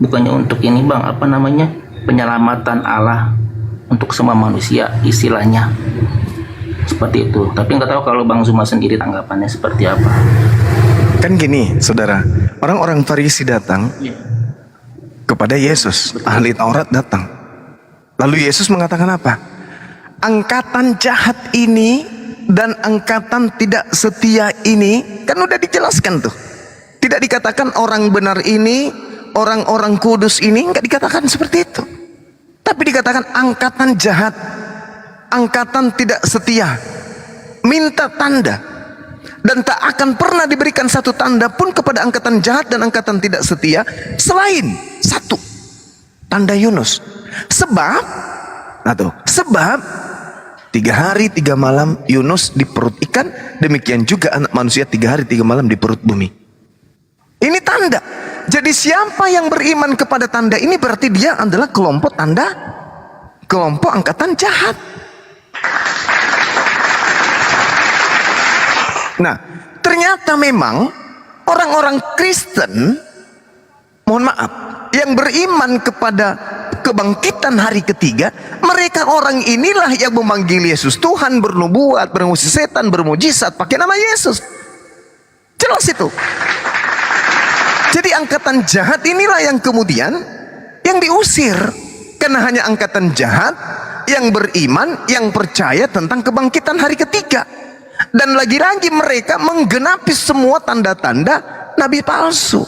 bukannya untuk ini bang, apa namanya, penyelamatan Allah untuk semua manusia istilahnya seperti itu. Tapi nggak tahu kalau Bang Zuma sendiri tanggapannya seperti apa. Kan gini, saudara, orang-orang Farisi datang kepada Yesus, ahli Taurat datang. Lalu Yesus mengatakan apa? Angkatan jahat ini dan angkatan tidak setia ini, kan udah dijelaskan tuh. Tidak dikatakan orang benar ini, orang-orang kudus ini, nggak dikatakan seperti itu. Tapi dikatakan angkatan jahat, angkatan tidak setia, minta tanda, dan tak akan pernah diberikan satu tanda pun kepada angkatan jahat dan angkatan tidak setia selain satu, tanda Yunus. Sebab 3 hari 3 malam Yunus di perut ikan, demikian juga anak manusia 3 hari 3 malam di perut bumi. Ini tanda. Jadi siapa yang beriman kepada tanda ini berarti dia adalah kelompok tanda, kelompok angkatan jahat. Nah, ternyata memang orang-orang Kristen, mohon maaf, yang beriman kepada kebangkitan hari ketiga, mereka orang inilah yang memanggil Yesus Tuhan, bernubuat, mengusir setan, bermujizat pakai nama Yesus. Jelas itu. Jadi angkatan jahat inilah yang kemudian yang diusir, karena hanya angkatan jahat yang beriman, yang percaya tentang kebangkitan hari ketiga. Dan lagi-lagi mereka menggenapi semua tanda-tanda nabi palsu.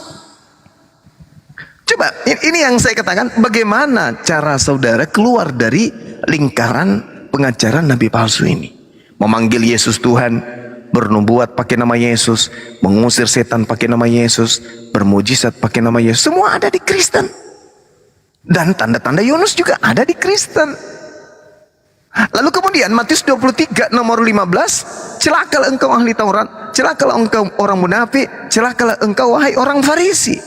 Coba, ini yang saya katakan, bagaimana cara saudara keluar dari lingkaran pengajaran nabi palsu ini. Memanggil Yesus Tuhan, bernubuat pakai nama Yesus, mengusir setan pakai nama Yesus, bermujizat pakai nama Yesus, semua ada di Kristen. Dan tanda-tanda Yunus juga ada di Kristen. Lalu kemudian Matius 23 nomor 15, celakalah engkau ahli Taurat, celakalah engkau orang munafik, celakalah engkau wahai orang Farisi,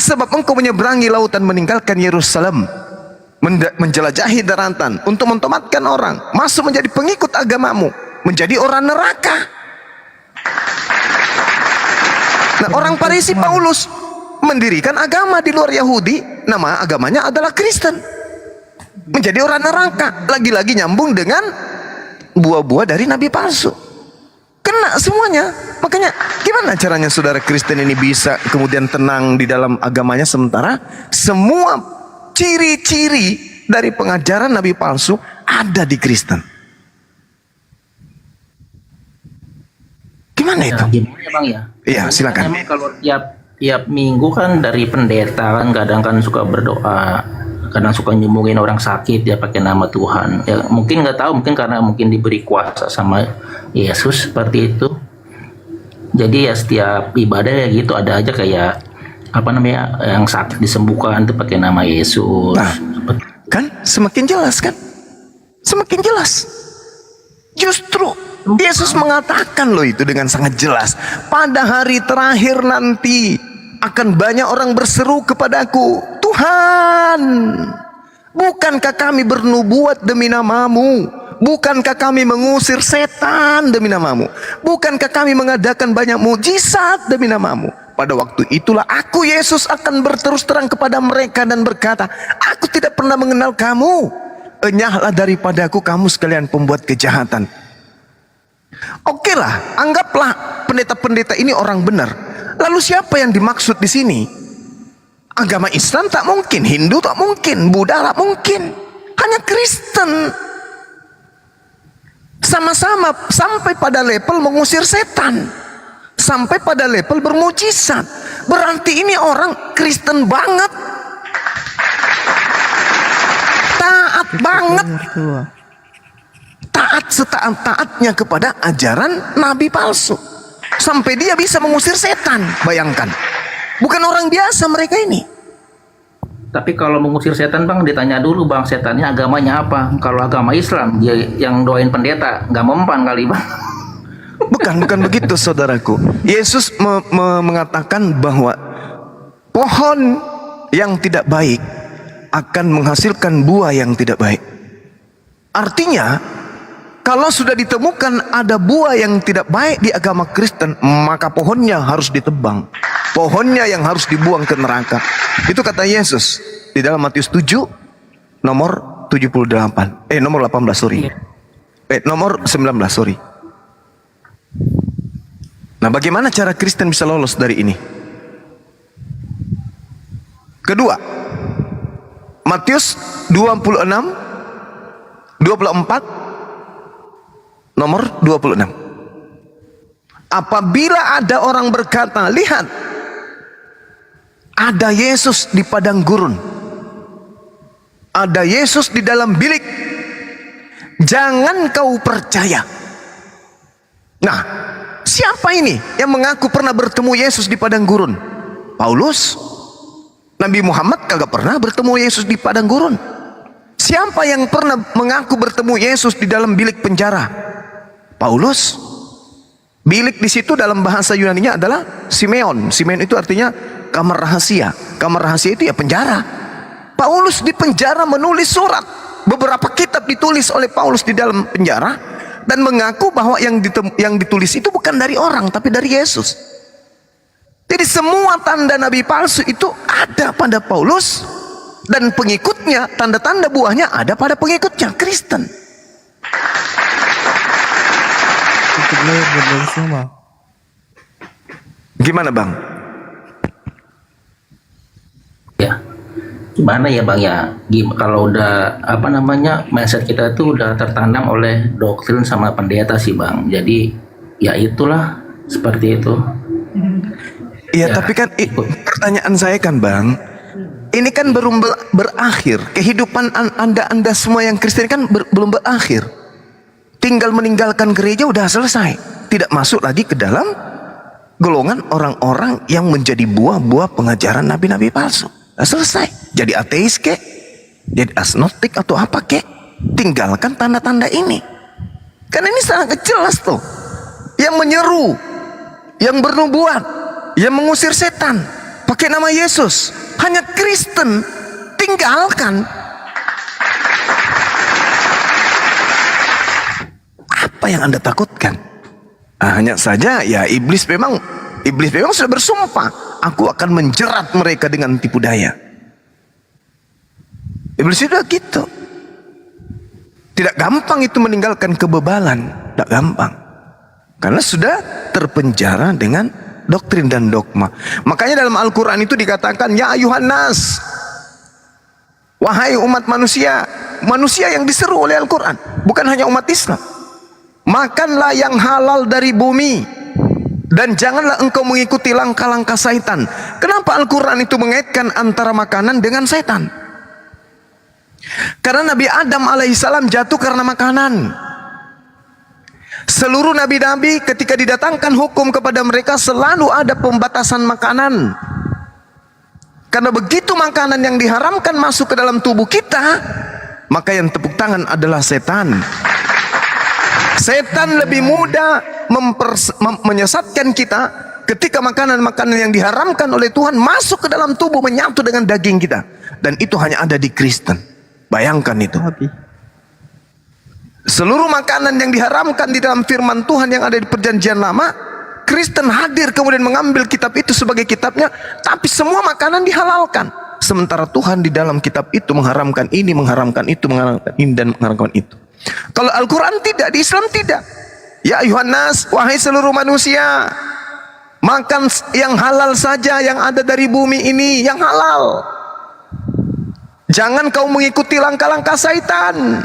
sebab engkau menyeberangi lautan meninggalkan Yerusalem, menjelajahi daratan untuk mentomatkan orang, masuk menjadi pengikut agamamu, menjadi orang neraka. Nah, orang Farisi Paulus mendirikan agama di luar Yahudi, nama agamanya adalah Kristen, menjadi orang neraka. Lagi-lagi nyambung dengan buah-buah dari nabi palsu, kena semuanya. Makanya gimana caranya saudara Kristen ini bisa kemudian tenang di dalam agamanya, sementara semua ciri-ciri dari pengajaran nabi palsu ada di Kristen? Gimana itu? Gimana ya bang ya? Iya, silakan. Memang kalau tiap minggu kan dari pendeta kan kadang kan suka berdoa, kadang suka nyembuhin orang sakit ya pakai nama Tuhan. Ya mungkin nggak tahu, mungkin karena mungkin diberi kuasa sama Yesus seperti itu. Jadi ya setiap ibadah ya gitu ada aja kayak apa namanya, yang sakit disembuhkan itu pakai nama Yesus. Nah, kan semakin jelas kan? Semakin jelas. Justru Yesus mengatakan loh itu dengan sangat jelas. Pada hari terakhir nanti akan banyak orang berseru kepadaku, Tuhan, bukankah kami bernubuat demi namamu? Bukankah kami mengusir setan demi namamu? Bukankah kami mengadakan banyak mujizat demi namamu? Pada waktu itulah aku Yesus akan berterus terang kepada mereka dan berkata, aku tidak pernah mengenal kamu. Enyahlah daripadaku kamu sekalian pembuat kejahatan. Oke lah, anggaplah pendeta-pendeta ini orang benar. Lalu siapa yang dimaksud di sini? Agama Islam tak mungkin, Hindu tak mungkin, Buddha tak mungkin. Hanya Kristen. Sama-sama sampai pada level mengusir setan, sampai pada level bermujizat. Berarti ini orang Kristen banget, taat banget, taat setaat-taatnya kepada ajaran nabi palsu, sampai dia bisa mengusir setan. Bayangkan, bukan orang biasa mereka ini. Tapi kalau mengusir setan bang, ditanya dulu bang, setannya agamanya apa? Kalau agama Islam, dia yang doain pendeta, nggak mempan kali bang. Bukan begitu saudaraku. Yesus mengatakan bahwa pohon yang tidak baik akan menghasilkan buah yang tidak baik. Artinya, kalau sudah ditemukan ada buah yang tidak baik di agama Kristen, maka pohonnya harus ditebang. pohonnya yang harus dibuang ke neraka. Itu kata Yesus di dalam Matius 7 nomor 78. Nomor 18, sorry. Nomor 19, sorry. Nah, bagaimana cara Kristen bisa lolos dari ini? Kedua, Matius 26 24 nomor 26. Apabila ada orang berkata, lihat, ada Yesus di padang gurun, ada Yesus di dalam bilik, jangan kau percaya. Nah, siapa ini yang mengaku pernah bertemu Yesus di padang gurun? Paulus. Nabi Muhammad kagak pernah bertemu Yesus di padang gurun. Siapa yang pernah mengaku bertemu Yesus di dalam bilik penjara? Paulus. Bilik di situ dalam bahasa Yunaninya adalah Simeon. Simeon itu artinya kamar rahasia. Kamar rahasia itu ya penjara. Paulus di penjara menulis surat. Beberapa kitab ditulis oleh Paulus di dalam penjara dan mengaku bahwa yang ditulis itu bukan dari orang tapi dari Yesus. Jadi semua tanda nabi palsu itu ada pada Paulus dan pengikutnya, tanda-tanda buahnya ada pada pengikutnya, Kristen. Gimana Bang? Ya, gimana ya Bang ya? Kalau udah mindset kita itu udah tertanam oleh doktrin sama pendeta sih Bang. Jadi ya itulah seperti itu. Iya, tapi kan pertanyaan saya kan Bang, ini kan belum berakhir. Kehidupan anda semua yang Kristen kan belum berakhir. Tinggal meninggalkan gereja udah selesai. Tidak masuk lagi ke dalam golongan orang-orang yang menjadi buah-buah pengajaran nabi-nabi palsu. Udah selesai. Jadi ateis kek, jadi agnostik atau apa kek, tinggalkan tanda-tanda ini. Karena ini sangat jelas tuh. Yang menyeru, yang bernubuat, yang mengusir setan pakai nama Yesus, hanya Kristen, tinggalkan. Apa yang Anda takutkan? Hanya saja ya iblis memang sudah bersumpah, aku akan menjerat mereka dengan tipu daya. Iblis sudah gitu. Tidak gampang itu meninggalkan kebebalan, tidak gampang. Karena sudah terpenjara dengan doktrin dan dogma. Makanya dalam Al-Quran itu dikatakan, ya ayuhan nas, wahai umat manusia. Manusia yang diseru oleh Al-Quran, bukan hanya umat Islam. Makanlah yang halal dari bumi dan janganlah engkau mengikuti langkah-langkah syaitan. Kenapa Al-Quran itu mengaitkan antara makanan dengan syaitan? Karena Nabi Adam alaihissalam jatuh karena makanan. Seluruh nabi-nabi ketika didatangkan hukum kepada mereka selalu ada pembatasan makanan. Karena begitu makanan yang diharamkan masuk ke dalam tubuh kita, maka yang tepuk tangan adalah setan. Setan lebih mudah menyesatkan kita ketika makanan-makanan yang diharamkan oleh Tuhan masuk ke dalam tubuh, menyatu dengan daging kita. Dan itu hanya ada di Kristen. Bayangkan itu. Seluruh makanan yang diharamkan di dalam firman Tuhan yang ada di perjanjian lama, Kristen hadir kemudian mengambil kitab itu sebagai kitabnya, tapi semua makanan dihalalkan. Sementara Tuhan di dalam kitab itu mengharamkan ini, mengharamkan itu, mengharamkan ini, dan mengharamkan itu. Kalau Al-Quran tidak, di Islam tidak. Ya ayuhan nas, wahai seluruh manusia, makan yang halal saja yang ada dari bumi ini, yang halal. Jangan kau mengikuti langkah-langkah syaitan.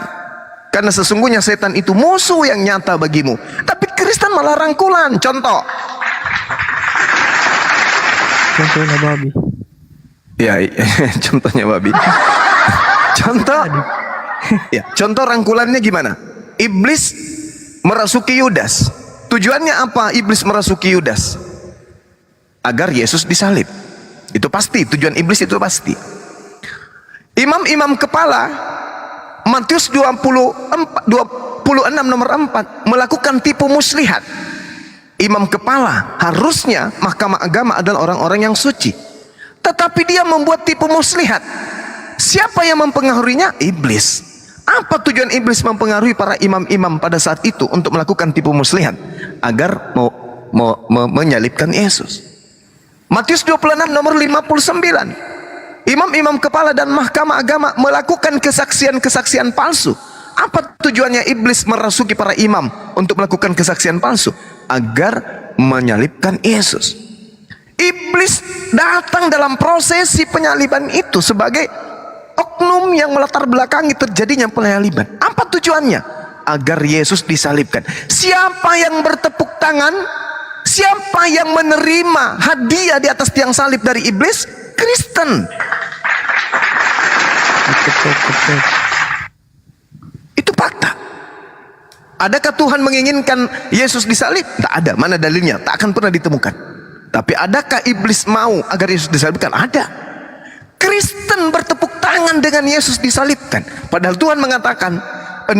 Karena sesungguhnya setan itu musuh yang nyata bagimu. Tapi Kristen malah rangkulan. Contoh. Contohnya babi. Ya, contohnya babi. Contoh. Ya, contoh rangkulannya gimana? Iblis merasuki Yudas. Tujuannya apa iblis merasuki Yudas? Agar Yesus disalib. Itu pasti, tujuan iblis itu pasti. Imam-imam kepala Matius 26 nomor 4 melakukan tipu muslihat. Imam kepala harusnya mahkamah agama adalah orang-orang yang suci, tetapi dia membuat tipu muslihat. Siapa yang mempengaruhinya? Iblis. Apa tujuan iblis mempengaruhi para imam-imam pada saat itu untuk melakukan tipu muslihat? Agar menyalibkan Yesus. Matius 26 nomor 59. Imam-imam kepala dan mahkamah agama melakukan kesaksian-kesaksian palsu. Apa tujuannya iblis merasuki para imam untuk melakukan kesaksian palsu? Agar menyalibkan Yesus. Iblis datang dalam prosesi penyaliban itu sebagai oknum yang melatar belakangi terjadinya penyaliban. Apa tujuannya? Agar Yesus disalibkan. Siapa yang bertepuk tangan? Siapa yang menerima hadiah di atas tiang salib dari iblis? Kristen. Itu fakta. Adakah Tuhan menginginkan Yesus disalib? Tak ada. Mana dalilnya? Tak akan pernah ditemukan. Tapi adakah iblis mau agar Yesus disalibkan? Ada. Kristen bertepuk tangan dengan Yesus disalibkan. Padahal Tuhan mengatakan 6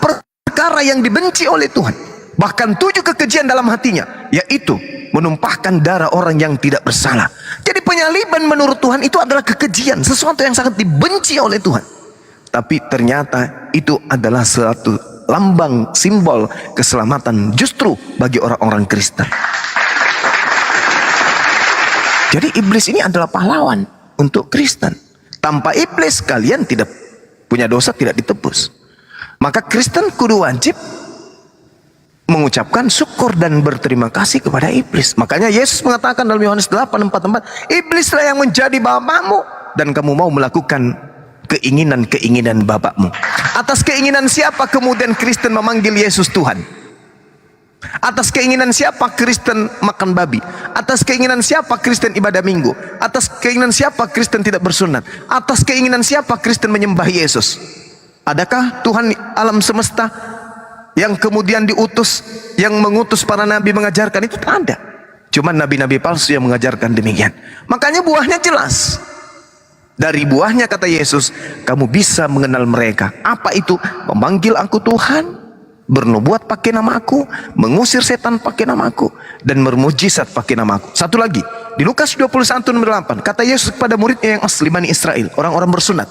perkara yang dibenci oleh Tuhan. Bahkan 7 kekejian dalam hatinya, yaitu menumpahkan darah orang yang tidak bersalah. Jadi penyaliban menurut Tuhan itu adalah kekejian, sesuatu yang sangat dibenci oleh Tuhan. Tapi ternyata itu adalah suatu lambang simbol keselamatan justru bagi orang-orang Kristen. Jadi iblis ini adalah pahlawan untuk Kristen. Tanpa iblis kalian tidak punya dosa, tidak ditebus. Maka Kristen kudu wajib mengucapkan syukur dan berterima kasih kepada iblis. Makanya Yesus mengatakan dalam Yohanes 8:44, iblislah yang menjadi bapakmu dan kamu mau melakukan keinginan-keinginan bapakmu. Atas keinginan siapa kemudian Kristen memanggil Yesus Tuhan? Atas keinginan siapa Kristen makan babi? Atas keinginan siapa Kristen ibadah minggu? Atas keinginan siapa Kristen tidak bersunat? Atas keinginan siapa Kristen menyembah Yesus? Adakah Tuhan alam semesta yang kemudian diutus, yang mengutus para nabi mengajarkan itu? Tak ada. Cuma nabi-nabi palsu yang mengajarkan demikian. Makanya buahnya jelas. Dari buahnya kata Yesus, kamu bisa mengenal mereka. Apa itu? Memanggil aku Tuhan, bernubuat pakai nama aku, mengusir setan pakai nama aku, dan bermujizat pakai nama aku. Satu lagi, di Lukas 21:8, kata Yesus kepada muridnya yang asli Bani Israel, orang-orang bersunat,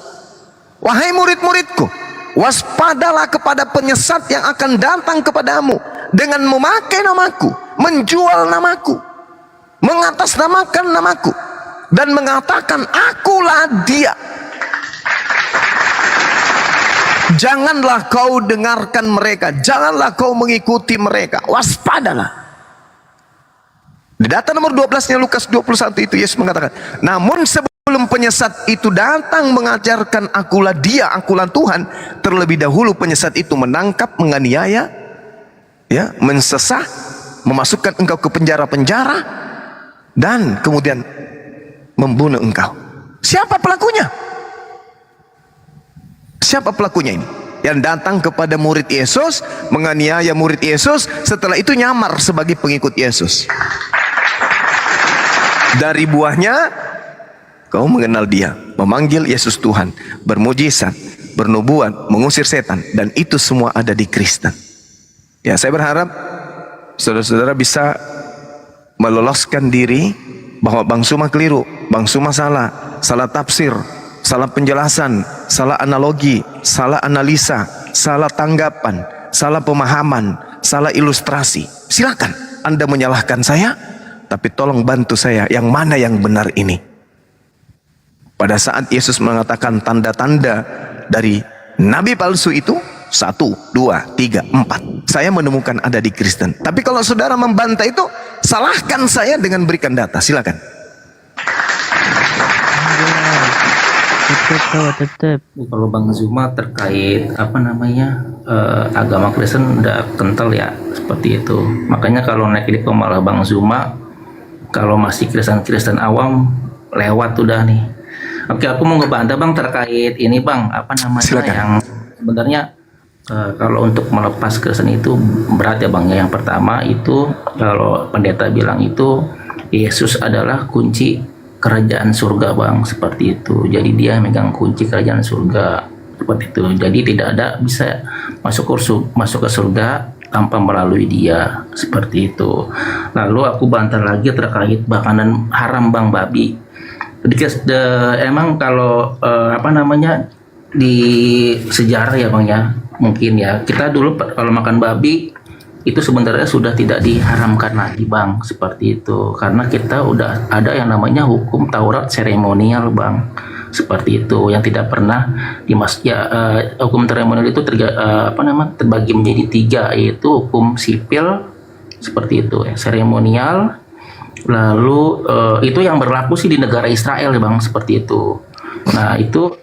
wahai murid-muridku, waspadalah kepada penyesat yang akan datang kepadamu dengan memakai namaku, menjual namaku, mengatasnamakan namaku, dan mengatakan akulah dia. Janganlah kau dengarkan mereka, janganlah kau mengikuti mereka, waspadalah. Di data nomor 12-nya Lukas 21 itu Yesus mengatakan, namun sebelum penyesat itu datang mengajarkan akulah dia, akulah Tuhan, terlebih dahulu penyesat itu menangkap, menganiaya, ya, mensesah, memasukkan engkau ke penjara-penjara, dan kemudian membunuh engkau. Siapa pelakunya? Siapa pelakunya ini? Yang datang kepada murid Yesus, menganiaya murid Yesus, setelah itu nyamar sebagai pengikut Yesus. Dari buahnya kau mengenal dia, memanggil Yesus Tuhan, bermujizat, bernubuat, mengusir setan, dan itu semua ada di Kristen. Ya, saya berharap saudara-saudara bisa meloloskan diri bahwa Bang Suma keliru, Bang Suma salah, salah tafsir, salah penjelasan, salah analogi, salah analisa, salah tanggapan, salah pemahaman, salah ilustrasi. Silakan Anda menyalahkan saya, tapi tolong bantu saya yang mana yang benar ini. Pada saat Yesus mengatakan tanda-tanda dari nabi palsu itu 1, 2, 3, 4, saya menemukan ada di Kristen. Tapi kalau saudara membantah itu, salahkan saya dengan berikan data. Silakan. Tetep. Kalau Bang Zuma terkait agama Kristen udah kental ya seperti itu. Makanya kalau naik di malah Bang Zuma, kalau masih Kristen awam lewat udah nih. Oke, aku mau ngebantah Bang terkait ini Bang, Silakan. yang sebenarnya kalau untuk melepas Kristen itu berat ya Bang. Yang pertama itu kalau pendeta bilang itu Yesus adalah kunci kerajaan surga Bang, seperti itu. Jadi dia megang kunci kerajaan surga seperti itu. Jadi tidak ada bisa masuk ke surga tanpa melalui dia, seperti itu. Lalu aku bantah lagi terkait makanan haram Bang, babi. Emang kalau di sejarah ya Bang ya, mungkin ya kita dulu kalau makan babi itu sebenarnya sudah tidak diharamkan lagi bang, seperti itu, karena kita udah ada yang namanya hukum Taurat seremonial bang, seperti itu, yang tidak pernah hukum seremonial itu terbagi menjadi tiga, yaitu hukum sipil seperti itu ya, seremonial, lalu itu yang berlaku sih di negara Israel ya bang, seperti itu. Nah itu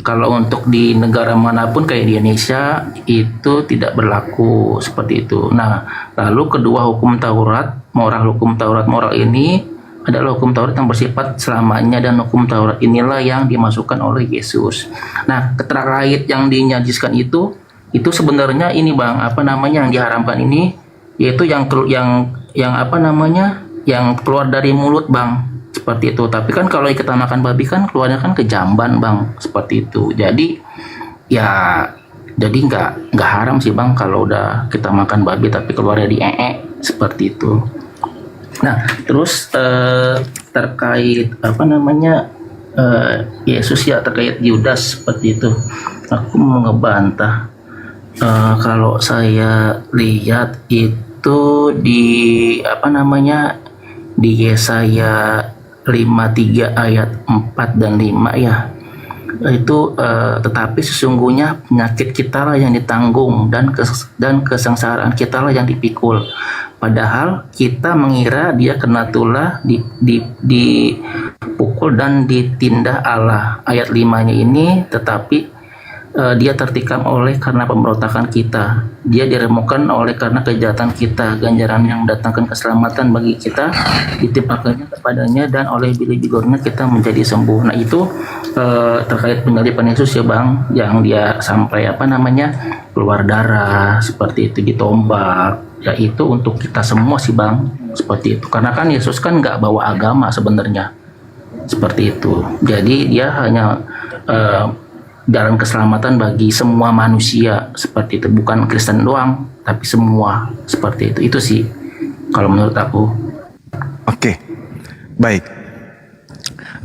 kalau untuk di negara manapun kayak di Indonesia itu tidak berlaku seperti itu. Nah, lalu kedua hukum Taurat moral ini adalah hukum Taurat yang bersifat selamanya, dan hukum Taurat inilah yang dimasukkan oleh Yesus. Nah, terkait yang dinyajiskan itu sebenarnya ini bang, yang diharamkan ini yaitu yang keluar dari mulut bang. Seperti itu. Tapi kan kalau kita makan babi kan keluarnya kan ke jamban bang, seperti itu. Jadi nggak haram sih bang kalau udah kita makan babi tapi keluarnya di seperti itu. Nah terus terkait Yesus ya, terkait Yudas seperti itu, aku mau ngebantah. Kalau saya lihat itu di di Yesaya 53 ayat 4 dan 5 ya, itu tetapi sesungguhnya penyakit kita lah yang ditanggung dan kesengsaraan kita lah yang dipikul, padahal kita mengira dia kena tulah, dipukul dan ditindah Allah. Ayat 5-nya ini, tetapi dia tertikam oleh karena pemberontakan kita, dia diremukkan oleh karena kejahatan kita, ganjaran yang mendatangkan keselamatan bagi kita ditimpakannya kepadanya, dan oleh biji-bigornya kita menjadi sembuh. Nah itu terkait penyaliban Yesus ya bang, yang dia sampai keluar darah seperti itu, ditombak, ya itu untuk kita semua sih bang, seperti itu, karena kan Yesus kan nggak bawa agama sebenarnya, seperti itu. Jadi dia hanya jalan keselamatan bagi semua manusia, seperti itu, bukan Kristen doang tapi semua, seperti itu sih kalau menurut aku. Oke, baik.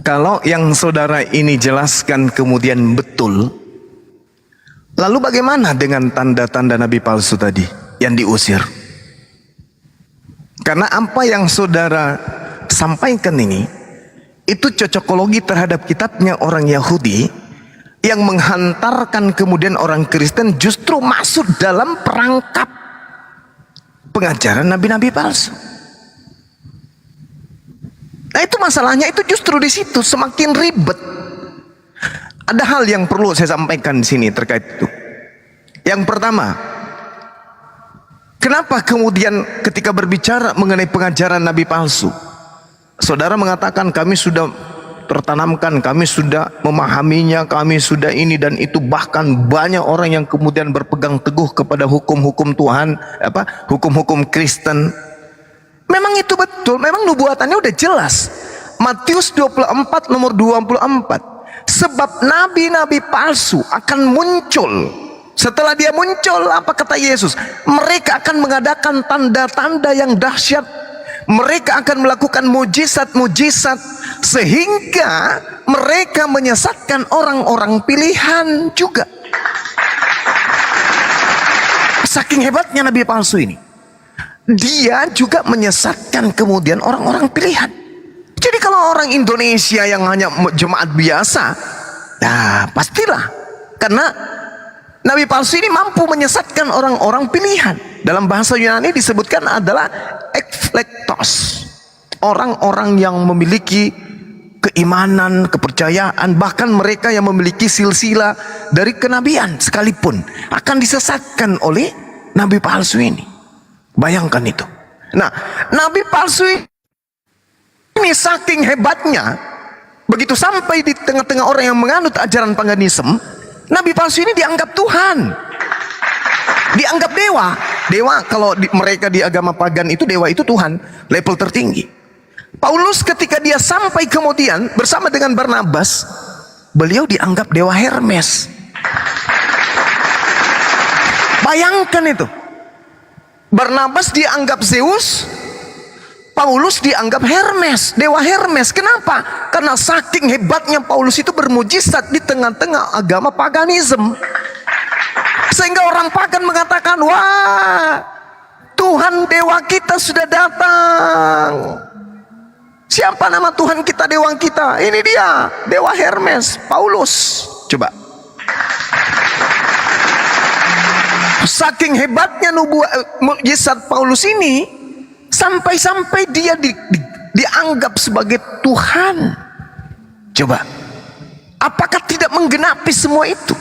Kalau yang saudara ini jelaskan kemudian betul, lalu bagaimana dengan tanda-tanda nabi palsu tadi yang diusir? Karena apa yang saudara sampaikan ini itu cocokologi terhadap kitabnya orang Yahudi yang menghantarkan kemudian orang Kristen justru masuk dalam perangkap pengajaran nabi-nabi palsu. Nah itu masalahnya, itu justru di situ semakin ribet. Ada hal yang perlu saya sampaikan di sini terkait itu. Yang pertama, kenapa kemudian ketika berbicara mengenai pengajaran nabi palsu, saudara mengatakan kami sudah tertanamkan, kami sudah memahaminya, kami sudah ini dan itu, bahkan banyak orang yang kemudian berpegang teguh kepada hukum-hukum Tuhan, hukum-hukum Kristen. Memang itu betul, memang nubuatannya udah jelas. Matius 24 nomor 24. Sebab nabi-nabi palsu akan muncul. Setelah dia muncul, apa kata Yesus? Mereka akan mengadakan tanda-tanda yang dahsyat. Mereka akan melakukan mujizat-mujizat sehingga mereka menyesatkan orang-orang pilihan juga. Saking hebatnya nabi palsu ini, dia juga menyesatkan kemudian orang-orang pilihan. Jadi kalau orang Indonesia yang hanya jemaat biasa, ya pastilah, karena nabi palsu ini mampu menyesatkan orang-orang pilihan. Dalam bahasa Yunani disebutkan adalah ekflektos, orang-orang yang memiliki keimanan, kepercayaan, bahkan mereka yang memiliki silsilah dari kenabian sekalipun akan disesatkan oleh nabi palsu ini. Bayangkan itu. Nah, nabi palsu ini saking hebatnya, begitu sampai di tengah-tengah orang yang menganut ajaran paganisme, nabi palsu ini dianggap Tuhan, dianggap dewa. Dewa kalau mereka di agama pagan itu, dewa itu Tuhan, level tertinggi. Paulus ketika dia sampai kemudian bersama dengan Barnabas, beliau dianggap dewa Hermes. Bayangkan itu. Barnabas dianggap Zeus, Paulus dianggap Hermes, dewa Hermes. Kenapa? Karena saking hebatnya Paulus itu bermujizat di tengah-tengah agama paganisme. Sehingga orang pagan mengatakan, wah, Tuhan dewa kita sudah datang. Siapa nama Tuhan kita, dewa kita? Ini dia, dewa Hermes, Paulus. Coba. Saking hebatnya mukjizat Paulus ini, sampai-sampai dia dianggap sebagai Tuhan. Coba, apakah tidak menggenapi semua itu?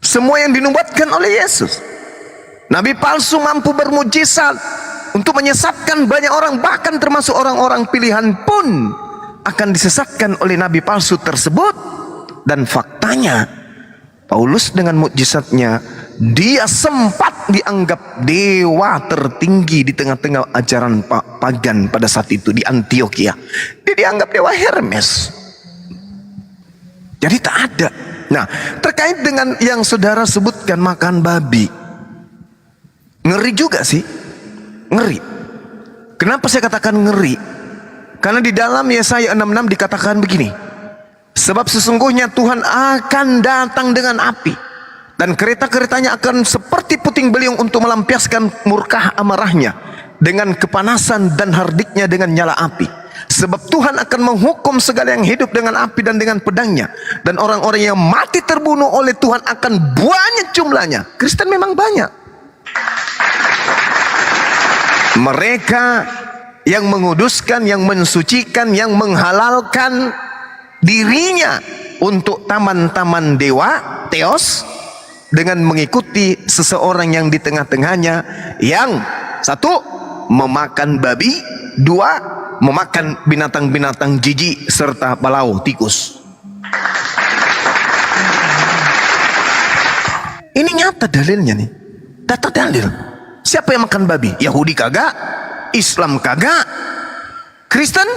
Semua yang dinubuatkan oleh Yesus. Nabi palsu mampu bermujizat untuk menyesatkan banyak orang, bahkan termasuk orang-orang pilihan pun akan disesatkan oleh nabi palsu tersebut. Dan faktanya, Paulus dengan mukjizatnya, dia sempat dianggap dewa tertinggi di tengah-tengah ajaran pagan pada saat itu di Antioquia. Dia dianggap dewa Hermes. Jadi tak ada. Nah, terkait dengan yang saudara sebutkan makan babi, ngeri juga sih, ngeri. Kenapa saya katakan ngeri? Karena di dalam Yesaya 66 dikatakan begini, sebab sesungguhnya Tuhan akan datang dengan api, dan kereta-keretanya akan seperti puting beliung untuk melampiaskan murka amarahnya dengan kepanasan dan hardiknya dengan nyala api. Sebab Tuhan akan menghukum segala yang hidup dengan api dan dengan pedangnya. Dan orang-orang yang mati terbunuh oleh Tuhan akan banyak jumlahnya. Kristen memang banyak. Mereka yang menguduskan, yang mensucikan, yang menghalalkan dirinya untuk taman-taman dewa, teos, dengan mengikuti seseorang yang di tengah-tengahnya, yang satu, memakan babi, dua, memakan binatang-binatang jijik serta balau, tikus. Ini nyata dalilnya nih, data dalil. Siapa yang makan babi? Yahudi kagak, Islam kagak, Kristen.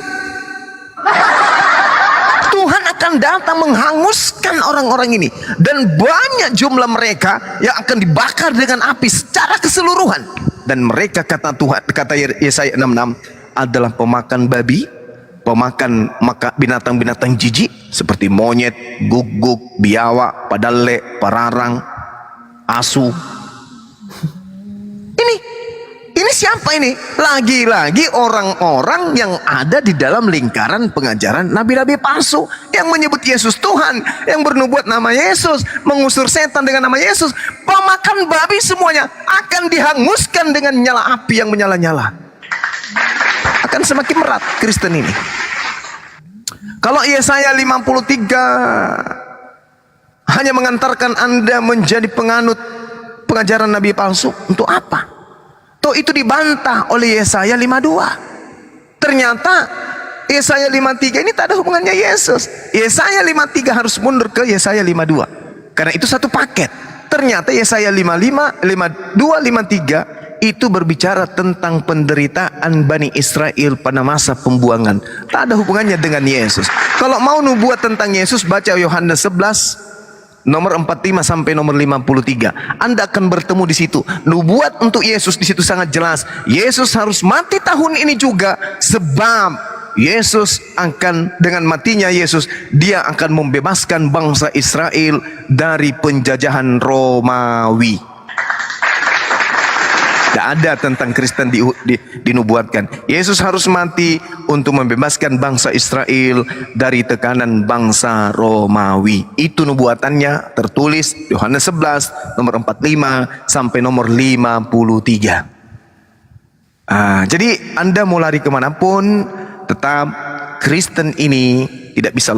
Tuhan akan datang menghanguskan orang-orang ini, dan banyak jumlah mereka yang akan dibakar dengan api secara keseluruhan. Dan mereka, kata Tuhan, kata Yesaya 66, adalah pemakan babi, pemakan binatang-binatang jijik seperti monyet, guguk, biawak, padale, pararang, asu. Ini siapa ini? Lagi-lagi orang-orang yang ada di dalam lingkaran pengajaran nabi-nabi palsu yang menyebut Yesus Tuhan, yang bernubuat nama Yesus, mengusir setan dengan nama Yesus. Pemakan babi semuanya akan dihanguskan dengan nyala api yang menyala-nyala. Akan semakin berat Kristen ini. Kalau Yesaya 53 hanya mengantarkan Anda menjadi penganut pengajaran nabi palsu, untuk apa? Toh itu dibantah oleh Yesaya 52. Ternyata Yesaya 53 ini tak ada hubungannya Yesus. Yesaya 53 harus mundur ke Yesaya 52. Karena itu satu paket. Ternyata Yesaya 55, 52, 53 itu berbicara tentang penderitaan Bani Israel pada masa pembuangan. Tak ada hubungannya dengan Yesus. Kalau mau nubuat tentang Yesus, baca Yohanes 11 nomor 45 sampai nomor 53. Anda akan bertemu di situ. Nubuat untuk Yesus di situ sangat jelas. Yesus harus mati tahun ini juga, sebab Yesus akan, dengan matinya Yesus, dia akan membebaskan bangsa Israel dari penjajahan Romawi. Tidak ada tentang Kristen dinubuatkan. Yesus harus mati untuk membebaskan bangsa Israel dari tekanan bangsa Romawi. Itu nubuatannya tertulis Yohanes 11 nomor 45 sampai nomor 53. Jadi Anda mau lari kemanapun, tetap Kristen ini tidak bisa lolos